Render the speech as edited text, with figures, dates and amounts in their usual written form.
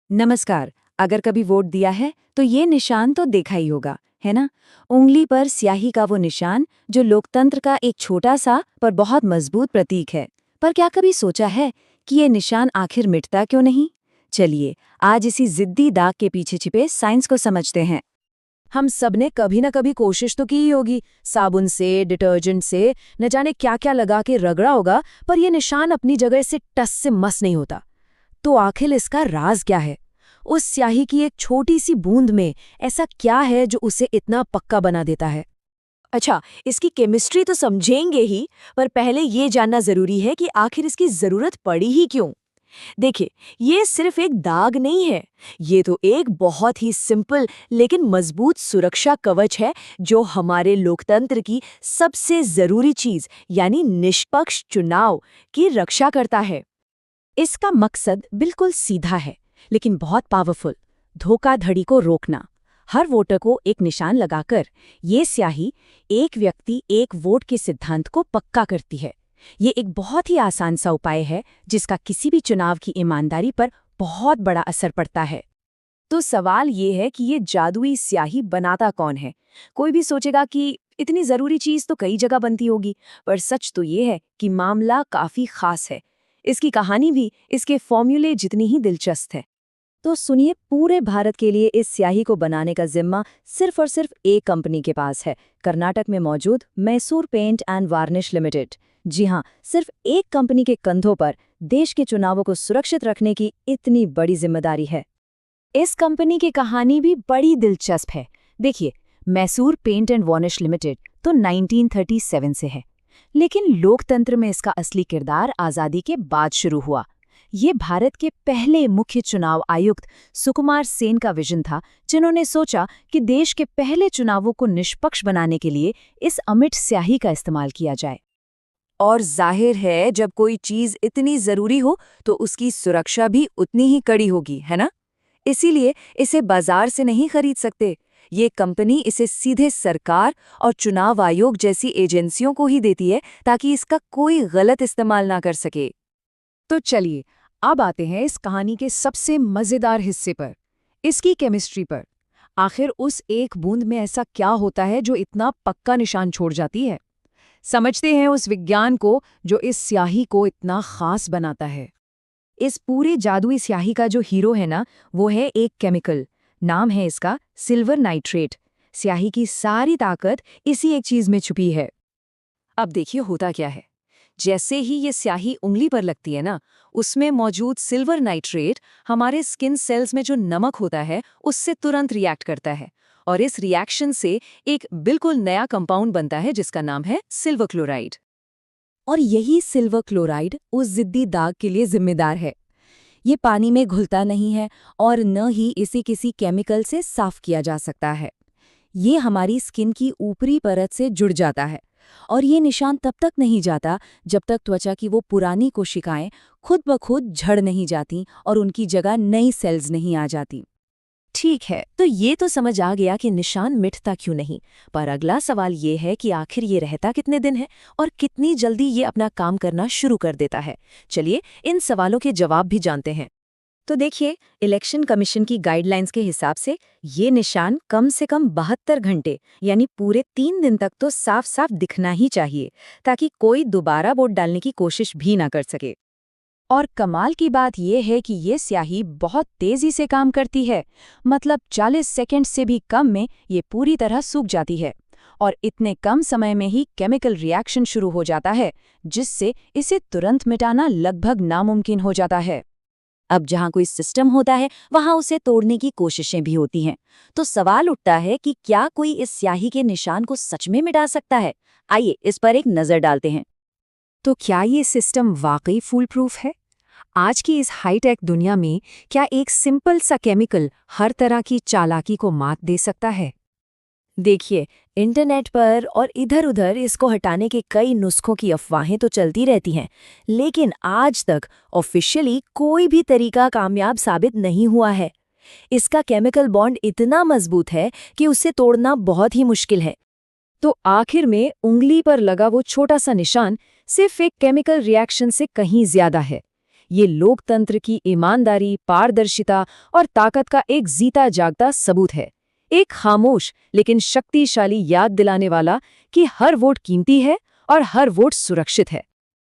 नमस्कार। अगर कभी वोट दिया है तो ये निशान तो देखा ही होगा, है ना? उंगली पर स्याही का वो निशान जो लोकतंत्र का एक छोटा सा पर बहुत मजबूत प्रतीक है। पर क्या कभी सोचा है कि ये निशान आखिर मिटता क्यों नहीं? चलिए, आज इसी जिद्दी दाग के पीछे छिपे साइंस को समझते हैं। हम सबने कभी ना कभी कोशिश तो की ही होगी, साबुन से, डिटर्जेंट से, न जाने क्या क्या लगा के रगड़ा होगा, पर ये निशान अपनी जगह से टस से मस नहीं होता। तो आखिर इसका राज क्या है? उस स्याही की एक छोटी सी बूंद में ऐसा क्या है जो उसे इतना पक्का बना देता है? अच्छा, इसकी केमिस्ट्री तो समझेंगे ही, पर पहले ये जानना जरूरी है कि आखिर इसकी जरूरत पड़ी ही क्यों। देखिए, ये सिर्फ एक दाग नहीं है, ये तो एक बहुत ही सिंपल लेकिन मजबूत सुरक्षा कवच है जो हमारे लोकतंत्र की सबसे जरूरी चीज यानी निष्पक्ष चुनाव की रक्षा करता है। इसका मकसद बिल्कुल सीधा है, लेकिन बहुत पावरफुल। धोखाधड़ी को रोकना। हर वोटर को एक निशान लगाकर ये स्याही एक व्यक्ति एक वोट के सिद्धांत को पक्का करती है। ये एक बहुत ही आसान सा उपाय है जिसका किसी भी चुनाव की ईमानदारी पर बहुत बड़ा असर पड़ता है। तो सवाल ये है कि ये जादुई स्याही बनाता कौन है। कोई भी सोचेगा कि इतनी जरूरी चीज तो कई जगह बनती होगी, पर सच तो ये है कि मामला काफी खास है। इसकी कहानी भी इसके फॉर्मूले जितनी ही दिलचस्प है। तो सुनिए, पूरे भारत के लिए इस स्याही को बनाने का जिम्मा सिर्फ और सिर्फ एक कंपनी के पास है, कर्नाटक में मौजूद Mysore paint and varnish limited. जी हाँ, सिर्फ एक कंपनी के कंधों पर देश के चुनावों को सुरक्षित रखने की इतनी बड़ी जिम्मेदारी है। इस कंपनी की कहानी भी बड़ी दिलचस्प है। देखिए, Mysore paint and varnish limited तो 1937 से है, लेकिन लोकतंत्र में इसका असली किरदार आज़ादी के बाद शुरू हुआ। ये भारत के पहले मुख्य चुनाव आयुक्त सुकुमार सेन का विजन था, जिन्होंने सोचा कि देश के पहले चुनावों को निष्पक्ष बनाने के लिए इस अमिट स्याही का इस्तेमाल किया जाए। और जाहिर है, जब कोई चीज इतनी जरूरी हो तो उसकी सुरक्षा भी उतनी ही कड़ी होगी, है ना? इसीलिए इसे बाजार से नहीं खरीद सकते। ये कंपनी इसे सीधे सरकार और चुनाव आयोग जैसी एजेंसियों को ही देती है ताकि इसका कोई गलत इस्तेमाल ना कर सके। तो चलिए, अब आते हैं इस कहानी के सबसे मजेदार हिस्से पर, इसकी केमिस्ट्री पर। आखिर उस एक बूंद में ऐसा क्या होता है जो इतना पक्का निशान छोड़ जाती है? समझते हैं उस विज्ञान को जो इस स्याही को इतना खास बनाता है। इस पूरे जादुई स्याही का जो हीरो है ना, वो है एक केमिकल। नाम है इसका सिल्वर नाइट्रेट। स्याही की सारी ताकत इसी एक चीज में छुपी है। अब देखिए होता क्या है। जैसे ही ये स्याही उंगली पर लगती है ना, उसमें मौजूद सिल्वर नाइट्रेट हमारे स्किन सेल्स में जो नमक होता है उससे तुरंत रिएक्ट करता है, और इस रिएक्शन से एक बिल्कुल नया कंपाउंड बनता है जिसका नाम है सिल्वर क्लोराइड। और यही सिल्वर क्लोराइड उस जिद्दी दाग के लिए जिम्मेदार है। ये पानी में घुलता नहीं है और न ही इसे किसी केमिकल से साफ किया जा सकता है। ये हमारी स्किन की ऊपरी परत से जुड़ जाता है, और ये निशान तब तक नहीं जाता जब तक त्वचा की वो पुरानी कोशिकाएं खुद ब खुद झड़ नहीं जाती और उनकी जगह नई सेल्स नहीं आ जाती। ठीक है, तो ये तो समझ आ गया कि निशान मिटता क्यों नहीं, पर अगला सवाल ये है कि आखिर ये रहता कितने दिन है और कितनी जल्दी ये अपना काम करना शुरू कर देता है। चलिए, इन सवालों के जवाब भी जानते हैं। तो देखिए, इलेक्शन कमीशन की गाइडलाइंस के हिसाब से ये निशान कम से कम 72 घंटे यानी पूरे 3 दिन तक तो साफ साफ दिखना ही चाहिए, ताकि कोई दोबारा वोट डालने की कोशिश भी ना कर सके। और कमाल की बात यह है कि ये स्याही बहुत तेजी से काम करती है। मतलब 40 सेकंड से भी कम में ये पूरी तरह सूख जाती है, और इतने कम समय में ही केमिकल रिएक्शन शुरू हो जाता है, जिससे इसे तुरंत मिटाना लगभग नामुमकिन हो जाता है। अब जहाँ कोई सिस्टम होता है वहाँ उसे तोड़ने की कोशिशें भी होती हैं। तो सवाल उठता है कि क्या कोई इस स्याही के निशान को सच में मिटा सकता है? आइए इस पर एक नज़र डालते हैं। तो क्या ये सिस्टम वाकई फुल प्रूफ है? आज की इस हाईटेक दुनिया में क्या एक सिंपल सा केमिकल हर तरह की चालाकी को मात दे सकता है? देखिए, इंटरनेट पर और इधर-उधर इसको हटाने के कई नुस्खों की अफवाहें तो चलती रहती हैं, लेकिन आज तक ऑफिशियली कोई भी तरीका कामयाब साबित नहीं हुआ है। इसका केमिकल बॉन्ड इतना मजबूत है कि उसे तोड़ना बहुत ही मुश्किल है। तो आखिर में उंगली पर लगा वो छोटा सा निशान सिर्फ एक केमिकल रिएक्शन से कहीं ज्यादा है। ये लोकतंत्र की ईमानदारी, पारदर्शिता और ताकत का एक जीता जागता सबूत है। एक खामोश लेकिन शक्तिशाली याद दिलाने वाला कि हर वोट कीमती है और हर वोट सुरक्षित है।